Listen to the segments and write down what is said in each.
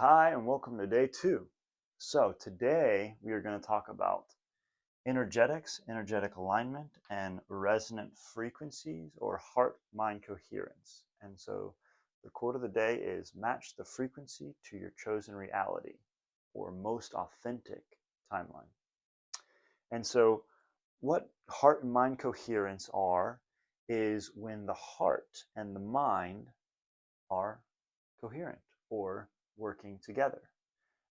Hi, and welcome to day 2. So, today we are going to talk about energetics, energetic alignment, and resonant frequencies or heart mind coherence. And so, the quote of the day is match the frequency to your chosen reality or most authentic timeline. And so, what heart and mind coherence are is when the heart and the mind are coherent or working together.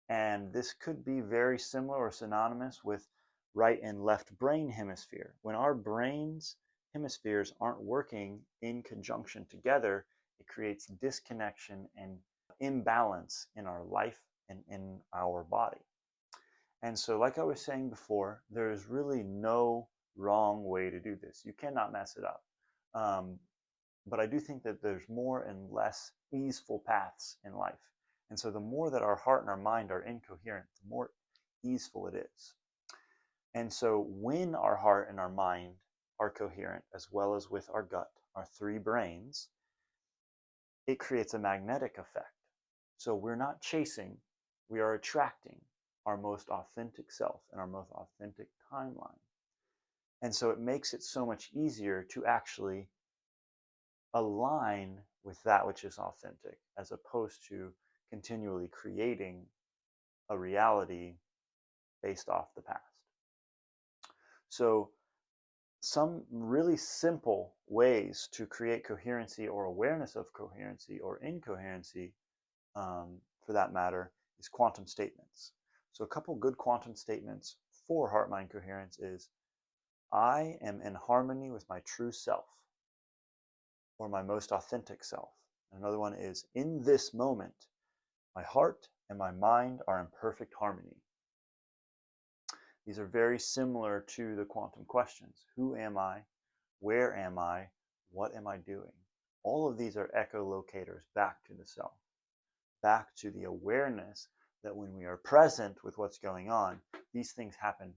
And this could be very similar or synonymous with right and left brain hemisphere. When our brains hemispheres aren't working in conjunction together, it creates disconnection and imbalance in our life and in our body. And so, like I was saying before, there is really no wrong way to do this. You cannot mess it up. But I do think that there's more and less easeful paths in life. And so the more that our heart and our mind are incoherent, the more easeful it is. And so when our heart and our mind are coherent, as well as with our gut, our 3 brains, it creates a magnetic effect. So we're not chasing, we are attracting our most authentic self and our most authentic timeline. And so it makes it so much easier to actually align with that which is authentic, as opposed to continually creating a reality based off the past. So some really simple ways to create coherency or awareness of coherency or incoherency, for that matter, is quantum statements. So a couple good quantum statements for heart-mind coherence is, I am in harmony with my true self, or my most authentic self. Another one is, in this moment, my heart and my mind are in perfect harmony. These are very similar to the quantum questions. Who am I? Where am I? What am I doing? All of these are echolocators back to the self, back to the awareness that when we are present with what's going on, these things happen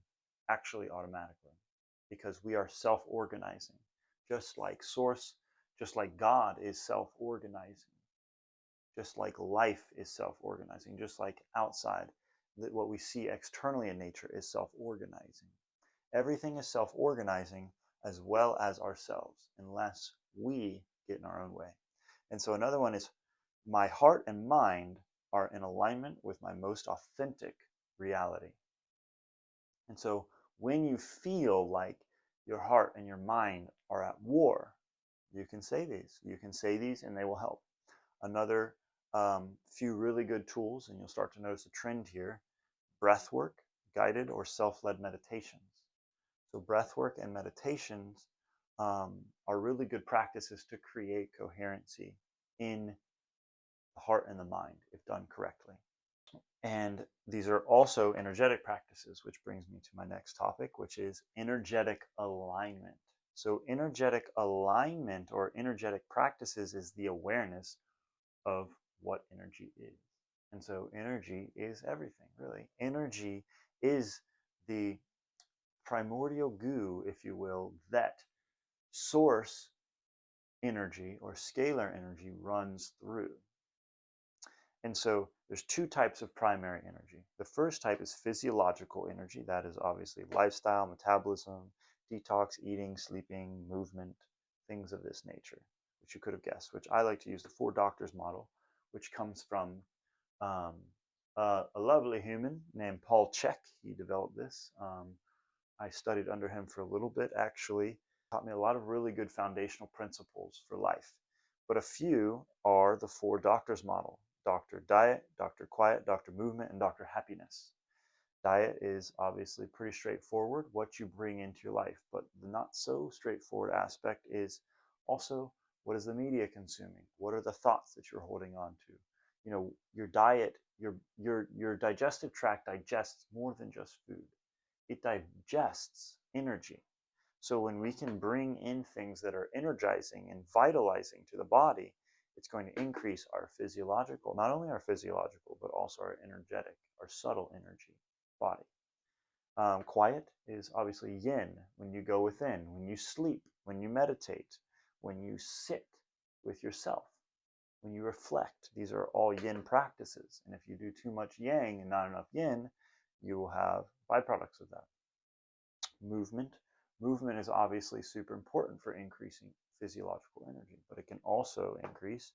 actually automatically because we are self-organizing, just like Source, just like God is self-organizing, just like life is self-organizing, just like outside, that what we see externally in nature is self-organizing. Everything is self-organizing as well as ourselves, unless we get in our own way. And so another one is, my heart and mind are in alignment with my most authentic reality. And so when you feel like your heart and your mind are at war, you can say these. You can say these and they will help. Another few really good tools, and you'll start to notice a trend here: breath work, guided or self-led meditations. So breath work and meditations are really good practices to create coherency in the heart and the mind if done correctly. And these are also energetic practices, which brings me to my next topic, which is energetic alignment. So energetic alignment or energetic practices is the awareness of what energy is. And so energy is everything, really. Energy is the primordial goo, if you will, that source energy or scalar energy runs through. And so there's 2 types of primary energy. The first type is physiological energy. That is obviously lifestyle, metabolism, detox, eating, sleeping, movement, things of this nature, which you could have guessed, which I like to use the 4 doctors model, which comes from a lovely human named Paul Chek. He developed this. I studied under him for a little bit, actually. Taught me a lot of really good foundational principles for life. But a few are the 4 doctors model: Dr. Diet, Dr. Quiet, Dr. Movement, and Dr. Happiness. Diet is obviously pretty straightforward, what you bring into your life. But the not so straightforward aspect is also, what is the media consuming? What are the thoughts that you're holding on to? You know, your diet, your digestive tract digests more than just food. It digests energy. So when we can bring in things that are energizing and vitalizing to the body, it's going to increase our physiological, not only our physiological, but also our energetic, our subtle energy body. Quiet is obviously yin, when you go within, when you sleep, when you meditate, when you sit with yourself, when you reflect. These are all yin practices. And if you do too much yang and not enough yin, you will have byproducts of that. Movement. Movement is obviously super important for increasing physiological energy, but it can also increase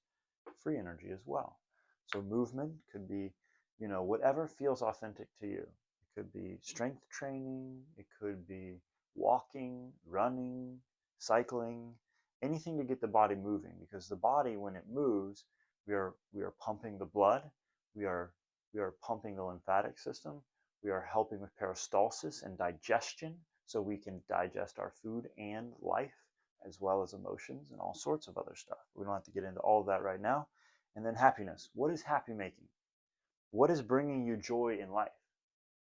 free energy as well. So movement could be, whatever feels authentic to you. It could be strength training, it could be walking, running, cycling, anything to get the body moving, because the body, when it moves, we are pumping the blood, we are pumping the lymphatic system, we are helping with peristalsis and digestion, so we can digest our food and life, as well as emotions and all sorts of other stuff. We don't have to get into all of that right now. And then happiness. What is happy making? What is bringing you joy in life?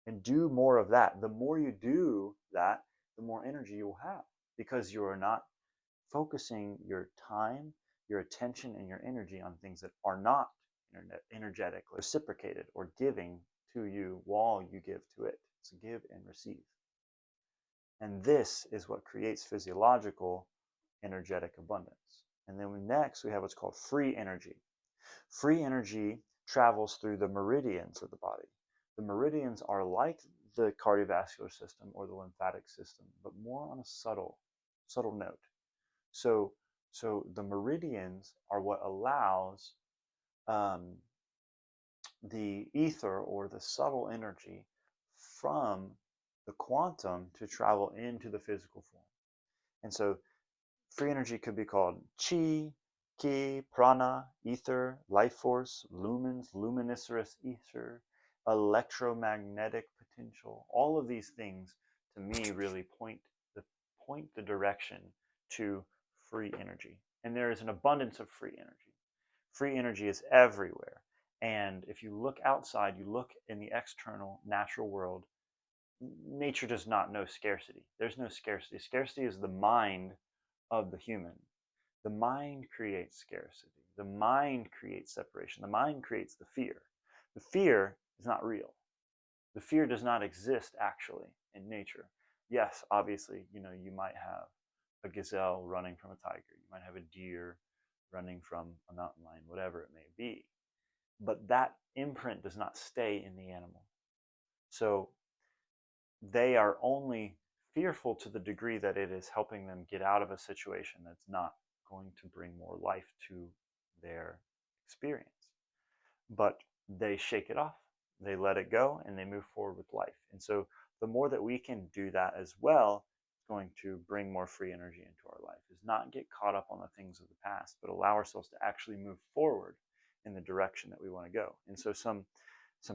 And do more of that. The more you do that, the more energy you will have, because you are not focusing your time, your attention, and your energy on things that are not energetically reciprocated or giving to you while you give to it. It's give and receive. And this is what creates physiological energetic abundance. And then next we have what's called free energy. Free energy travels through the meridians of the body. The meridians are like the cardiovascular system or the lymphatic system, but more on a subtle note. So the meridians are what allows the ether or the subtle energy from the quantum to travel into the physical form. And so free energy could be called chi, ki, prana, ether, life force, lumens, luminiferous ether, electromagnetic potential. All of these things, to me, really point the direction to free energy. And there is an abundance of free energy. Free energy is everywhere. And if you look outside, you look in the external natural world, nature does not know scarcity. There's no scarcity. Scarcity is the mind of the human. The mind creates scarcity. The mind creates separation. The mind creates the fear. The fear is not real. The fear does not exist actually in nature. Yes, obviously, you might have a gazelle running from a tiger. You might have a deer running from a mountain lion, whatever it may be. But that imprint does not stay in the animal. So they are only fearful to the degree that it is helping them get out of a situation that's not going to bring more life to their experience. But they shake it off, they let it go, and they move forward with life. And so the more that we can do that as well, it's going to bring more free energy into our life, is not get caught up on the things of the past, but allow ourselves to actually move forward in the direction that we want to go. And so some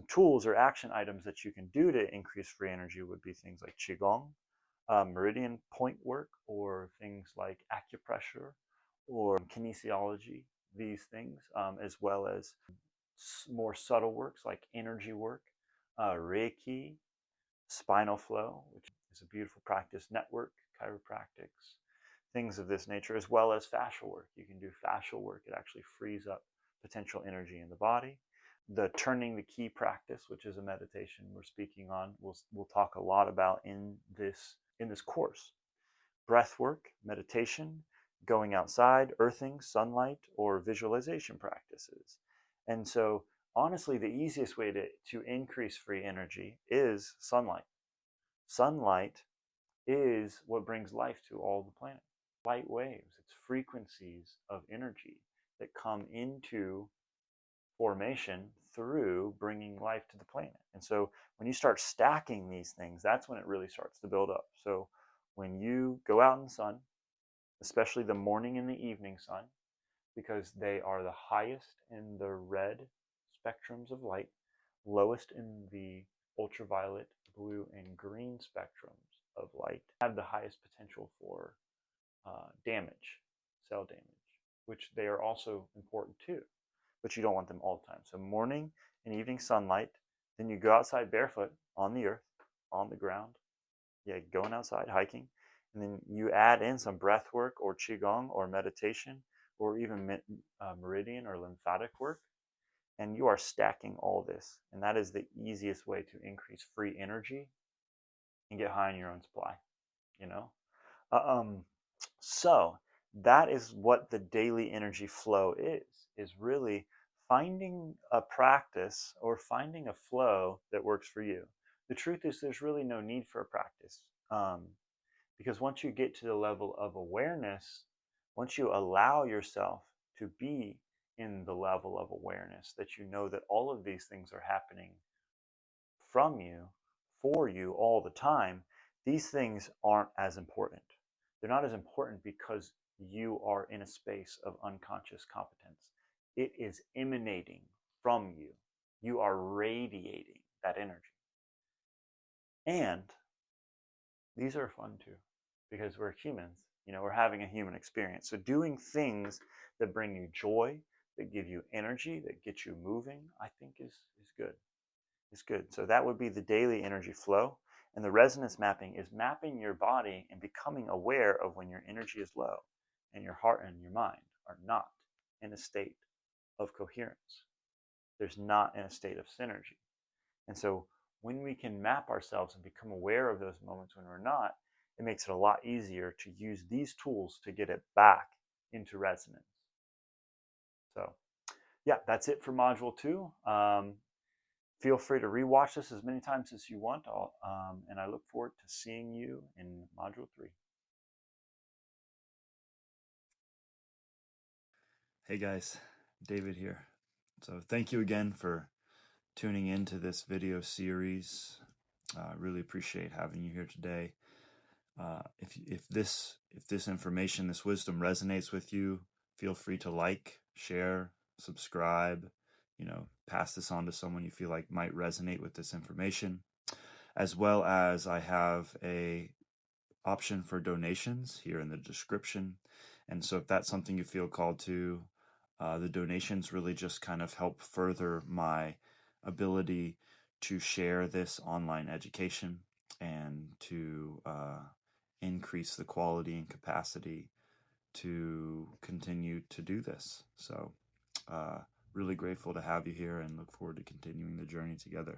tools or action items that you can do to increase free energy would be things like qigong, meridian point work, or things like acupressure or kinesiology, these things, as well as more subtle works like energy work, Reiki, spinal flow, which is a beautiful practice, network, chiropractics, things of this nature, as well as fascial work. You can do fascial work. It actually frees up potential energy in the body. The turning the key practice, which is a meditation we're speaking on, we'll talk a lot about in this course. Breath work, meditation, going outside, earthing, sunlight, or visualization practices. And so honestly, the easiest way to increase free energy is sunlight. Sunlight is what brings life to all the planet. Light waves, it's frequencies of energy that come into formation through bringing life to the planet. And so when you start stacking these things, that's when it really starts to build up. So when you go out in the sun, especially the morning and the evening sun, because they are the highest in the red spectrums of light, lowest in the ultraviolet, blue, and green spectrums of light, have the highest potential for damage, cell damage, which they are also important too, but you don't want them all the time. So morning and evening sunlight, then you go outside barefoot on the earth, on the ground, going outside, hiking, and then you add in some breath work or qigong or meditation or even meridian or lymphatic work, and you are stacking all this. And that is the easiest way to increase free energy and get high in your own supply, So that is what the daily energy flow is really finding a practice or finding a flow that works for you. The truth is there's really no need for a practice, because once you get to the level of awareness, once you allow yourself to be in the level of awareness that you know that all of these things are happening from you, for you all the time, these things aren't as important. They're not as important because you are in a space of unconscious competence. It is emanating from you. You are radiating that energy. And these are fun too, because we're humans. We're having a human experience. So doing things that bring you joy, that give you energy, that get you moving, I think is good. Is good. So that would be the daily energy flow. And the resonance mapping is mapping your body and becoming aware of when your energy is low and your heart and your mind are not in a state of coherence. There's not in a state of synergy. And so when we can map ourselves and become aware of those moments when we're not, it makes it a lot easier to use these tools to get it back into resonance. So yeah, that's it for module 2. Feel free to rewatch this as many times as you want, and I look forward to seeing you in module 3. Hey guys, David here. So thank you again for tuning into this video series. I really appreciate having you here today. If this information, this wisdom resonates with you, feel free to like, share, subscribe, pass this on to someone you feel like might resonate with this information. As well as I have a option for donations here in the description. And so if that's something you feel called to, the donations really just kind of help further my ability to share this online education and to increase the quality and capacity to continue to do this. So really grateful to have you here and look forward to continuing the journey together.